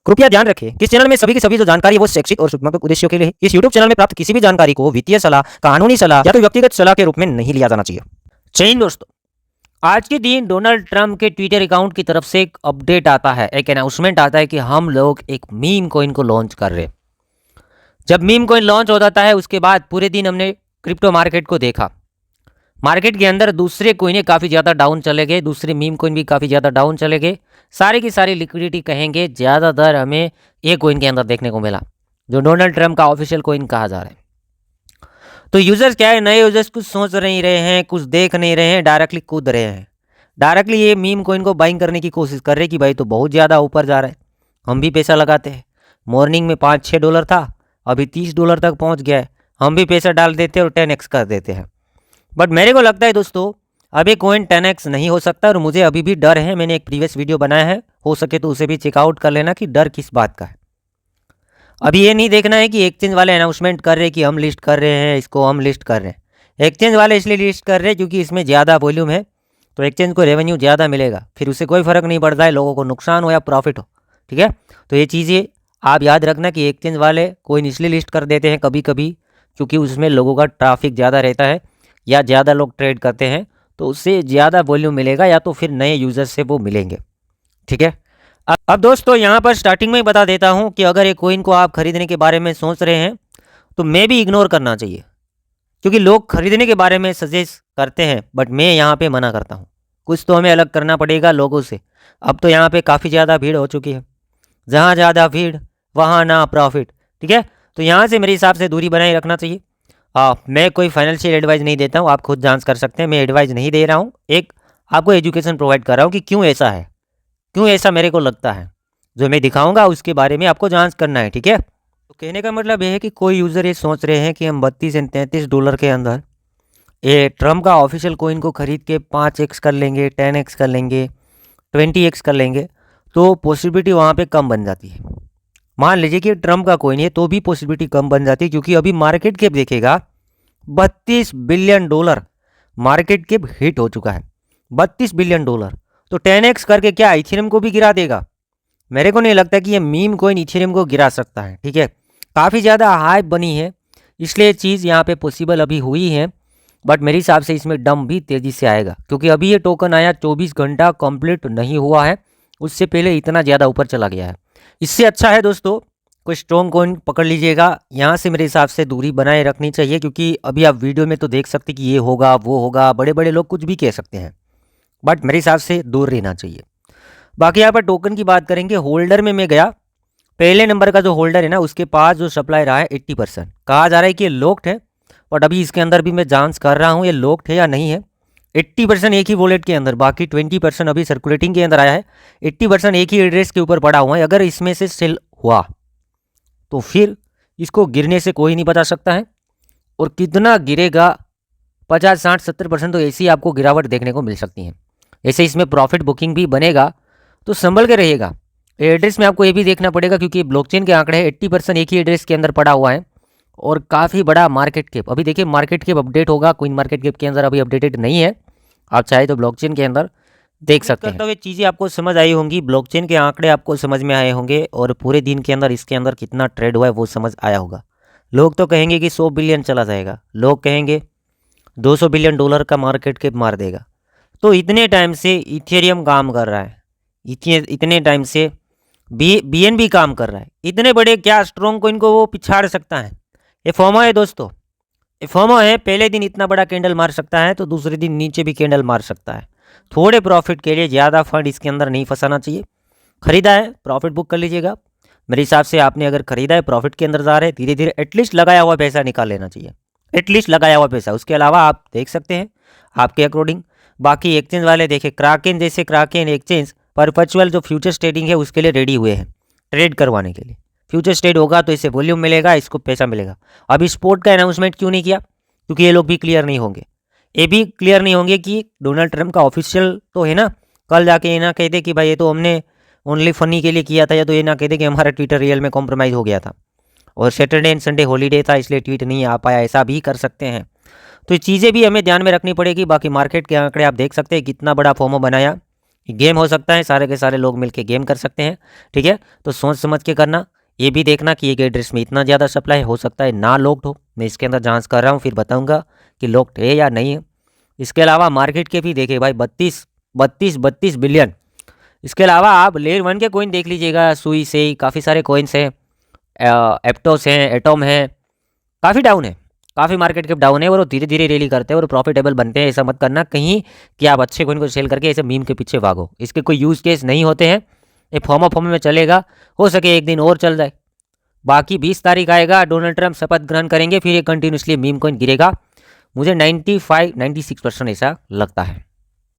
कृपया ध्यान रखें कि इस चैनल में सभी की सभी जो जानकारी है वो शैक्षिक और सूचनात्मक उद्देश्यों के लिए है। इस यूट्यूब चैनल में प्राप्त किसी भी जानकारी को वित्तीय सलाह, कानूनी सलाह या तो व्यक्तिगत सलाह के रूप में नहीं लिया जाना चाहिए। जय हिंद दोस्तों, आज के दिन डोनाल्ड ट्रंप के ट्विटर अकाउंट की तरफ से एक अपडेट आता है, एक अनाउंसमेंट आता है कि हम लोग एक मीम कॉइन को लॉन्च कर रहे हैं। जब मीम कॉइन लॉन्च हो जाता है उसके बाद पूरे दिन हमने क्रिप्टो मार्केट को देखा। मार्केट के अंदर दूसरे कोइने काफ़ी ज़्यादा डाउन चले गए, दूसरे मीम कॉइन भी काफ़ी ज़्यादा डाउन चले गए। सारी की सारी लिक्विडिटी कहेंगे ज़्यादातर हमें एक कोइन के अंदर देखने को मिला, जो डोनाल्ड ट्रंप का ऑफिशियल कोइन कहा जा रहा है। तो यूजर्स क्या है, नए यूजर्स कुछ सोच नहीं रहे हैं, कुछ देख नहीं रहे हैं, डायरेक्टली कूद रहे हैं। डायरेक्टली ये मीम कोइन को बाइंग करने की कोशिश कर रहे हैं कि भाई तो बहुत ज़्यादा ऊपर जा रहा है, हम भी पैसा लगाते हैं। मॉर्निंग में $5-6 था, अभी $30 तक पहुँच गया है, हम भी पैसा डाल देते हैं और 10x कर देते हैं। बट मेरे को लगता है दोस्तों अभी कोइन 10x नहीं हो सकता और मुझे अभी भी डर है। मैंने एक प्रीवियस वीडियो बनाया है, हो सके तो उसे भी चेकआउट कर लेना कि डर किस बात का है। अभी ये नहीं देखना है कि एक्सचेंज वाले अनाउंसमेंट कर रहे हैं कि हम लिस्ट कर रहे हैं, इसको हम लिस्ट कर रहे हैं। एक्सचेंज वाले इसलिए लिस्ट कर रहे हैं क्योंकि इसमें ज़्यादा वॉल्यूम है, तो एक्सचेंज को रेवेन्यू ज़्यादा मिलेगा, फिर उससे कोई फ़र्क नहीं पड़ता है लोगों को नुकसान हो या प्रॉफिट हो। ठीक है, तो ये चीज़ें आप याद रखना कि एक्सचेंज वाले कोइन इसलिए लिस्ट कर देते हैं कभी कभी क्योंकि उसमें लोगों का ट्रैफिक ज़्यादा रहता है या ज़्यादा लोग ट्रेड करते हैं, तो उससे ज़्यादा वॉल्यूम मिलेगा या तो फिर नए यूज़र्स से वो मिलेंगे। ठीक है, अब दोस्तों यहाँ पर स्टार्टिंग में ही बता देता हूँ कि अगर एक कोइन को आप खरीदने के बारे में सोच रहे हैं तो मैं भी इग्नोर करना चाहिए, क्योंकि लोग खरीदने के बारे में सजेस्ट करते हैं बट मैं यहाँ पे मना करता हूँ। कुछ तो हमें अलग करना पड़ेगा लोगों से। अब तो यहाँ पे काफ़ी ज़्यादा भीड़ हो चुकी है, जहाँ ज़्यादा भीड़ वहाँ ना प्रॉफिट। ठीक है, तो यहाँ से मेरे हिसाब से दूरी बनाए रखना चाहिए। मैं कोई फाइनेंशियल एडवाइस नहीं देता हूँ, आप खुद जांच कर सकते हैं। मैं एडवाइस नहीं दे रहा हूँ, एक आपको एजुकेशन प्रोवाइड कर रहा हूँ कि क्यों ऐसा है, क्यों ऐसा मेरे को लगता है। जो मैं दिखाऊंगा उसके बारे में आपको जांच करना है। ठीक है, तो कहने का मतलब यह है कि कोई यूज़र ये सोच रहे हैं कि हम $32 के अंदर ये ट्रम्प का ऑफिशियल कोइन को खरीद के 5x कर लेंगे, 10x कर लेंगे, 20x कर लेंगे, तो पॉसिबिलिटी वहाँ पे कम बन जाती है। मान लीजिए कि ट्रम्प का कोइन है तो भी पॉसिबिलिटी कम बन जाती है, क्योंकि अभी मार्केट कैप देखेगा $32 बिलियन मार्केट कैप हिट हो चुका है। $32 बिलियन, तो 10x करके क्या इथेरियम को भी गिरा देगा? मेरे को नहीं लगता कि ये मीम कोइन इथेरियम को गिरा सकता है। ठीक है, काफ़ी ज़्यादा हाइप बनी है इसलिए चीज़ यहाँ पे पॉसिबल अभी हुई है, बट मेरे हिसाब से इसमें डंप भी तेज़ी से आएगा, क्योंकि अभी ये टोकन आया 24 घंटा कंप्लीट नहीं हुआ है, उससे पहले इतना ज़्यादा ऊपर चला गया है। इससे अच्छा है दोस्तों कोई स्ट्रॉन्ग कॉइन पकड़ लीजिएगा। यहाँ से मेरे हिसाब से दूरी बनाए रखनी चाहिए, क्योंकि अभी आप वीडियो में तो देख सकते कि ये होगा वो होगा, बड़े बड़े लोग कुछ भी कह सकते हैं, बट मेरे हिसाब से दूर रहना चाहिए। बाकी यहाँ पर टोकन की बात करेंगे, होल्डर में मैं गया, पहले नंबर का जो होल्डर है ना उसके पास जो सप्लाई रहा है 80%। कहा जा रहा है कि ये लॉक्ड है, बट अभी इसके अंदर भी मैं जांच कर रहा हूँ ये लॉक्ड है या नहीं है। 80% एक ही वॉलेट के अंदर, बाकी 20% अभी सर्कुलेटिंग के अंदर आया है। 80% एक ही एड्रेस के ऊपर पड़ा हुआ है। अगर इसमें से सेल हुआ तो फिर इसको गिरने से कोई नहीं बचा सकता है, और कितना गिरेगा 50, 60, 70% तो ऐसी आपको गिरावट देखने को मिल सकती है। ऐसे इसमें प्रॉफिट बुकिंग भी बनेगा, तो संभल के रहिएगा। एड्रेस में आपको ये भी देखना पड़ेगा, क्योंकि ब्लॉकचेन के आंकड़े 80% एक ही एड्रेस के अंदर पड़ा हुआ है और काफ़ी बड़ा मार्केट कैप। अभी देखिए मार्केट कैप अपडेट होगा, क्वीन मार्केट कैप के अंदर अभी अपडेटेड नहीं है, आप चाहे तो ब्लॉकचेन के अंदर देख सकते हैं। तो ये चीज़ें आपको समझ आई होंगी, ब्लॉकचेन के आंकड़े आपको समझ में आए होंगे, और पूरे दिन के अंदर इसके अंदर कितना ट्रेड हुआ है वो समझ आया होगा। लोग तो कहेंगे कि 100 बिलियन चला जाएगा, लोग कहेंगे $200 बिलियन का मार्केट कैप मार देगा। तो इतने टाइम से इथेरियम काम कर रहा है, इतने टाइम से BNB काम कर रहा है, इतने बड़े क्या स्ट्रॉन्ग को इनको वो पिछाड़ सकता है? ये फोमो है दोस्तों, ये फोमो है। पहले दिन इतना बड़ा कैंडल मार सकता है तो दूसरे दिन नीचे भी कैंडल मार सकता है। थोड़े प्रॉफिट के लिए ज़्यादा फंड इसके अंदर नहीं फंसाना चाहिए। खरीदा है प्रॉफिट बुक कर लीजिएगा। मेरे हिसाब से आपने अगर खरीदा है प्रॉफिट के अंदर जा रहे हैं, धीरे धीरे एटलीस्ट लगाया हुआ पैसा निकाल लेना चाहिए, एटलीस्ट लगाया हुआ पैसा। उसके अलावा आप देख सकते हैं आपके अकॉर्डिंग। बाकी एक्सचेंज वाले देखें, क्राकेन जैसे क्राकेन एक्सचेंज परपेचुअल जो फ्यूचर्स ट्रेडिंग है उसके लिए रेडी हुए हैं, ट्रेड करवाने के लिए। फ्यूचर्स ट्रेड होगा तो इसे वॉल्यूम मिलेगा, इसको पैसा मिलेगा। अभी स्पोर्ट का अनाउंसमेंट क्यों नहीं किया? क्योंकि ये लोग भी क्लियर नहीं होंगे, ये भी क्लियर नहीं होंगे कि डोनाल्ड ट्रंप का ऑफिशियल तो है ना। कल जाके ये ना कहते कि भाई ये तो हमने ओनली फनी के लिए किया था, या तो ये ना कहते कि हमारा ट्विटर रियल में कॉम्प्रोमाइज़ हो गया था और सैटरडे एंड संडे हॉलीडे था इसलिए ट्वीट नहीं आ पाया, ऐसा भी कर सकते हैं। तो ये चीज़ें भी हमें ध्यान में रखनी पड़ेगी। बाकी मार्केट के आंकड़े आप देख सकते हैं कितना बड़ा फोमो बनाया, गेम हो सकता है, सारे के सारे लोग मिलके गेम कर सकते हैं, ठीक है। तो सोच समझ के करना। ये भी देखना कि एक एड्रेस में इतना ज़्यादा सप्लाई हो सकता है ना लॉक्ड हो। मैं इसके अंदर जांच कर रहा हूँ, फिर बताऊंगा कि लॉक्ड है या नहीं है। इसके अलावा मार्केट के भी देखे भाई 32 बिलियन। इसके अलावा आप लेयर 1 के कोइन देख लीजिएगा, सुई से काफ़ी सारे कोइंस हैं, एप्टोस हैं, एटोम है, काफ़ी डाउन है, काफ़ी मार्केट कैप डाउन है और वो धीरे धीरे रैली करते हैं और प्रॉफिटेबल बनते हैं। ऐसा मत करना कहीं कि आप अच्छे कोइन को सेल करके ऐसे मीम के पीछे भागो, इसके कोई यूज़ केस नहीं होते हैं। ये फॉर्म में चलेगा, हो सके एक दिन और चल जाए। बाकी 20 तारीख आएगा, डोनाल्ड ट्रंप शपथ ग्रहण करेंगे, फिर ये कंटिन्यूसली मीम कॉइन गिरेगा। मुझे 95-96% ऐसा लगता है।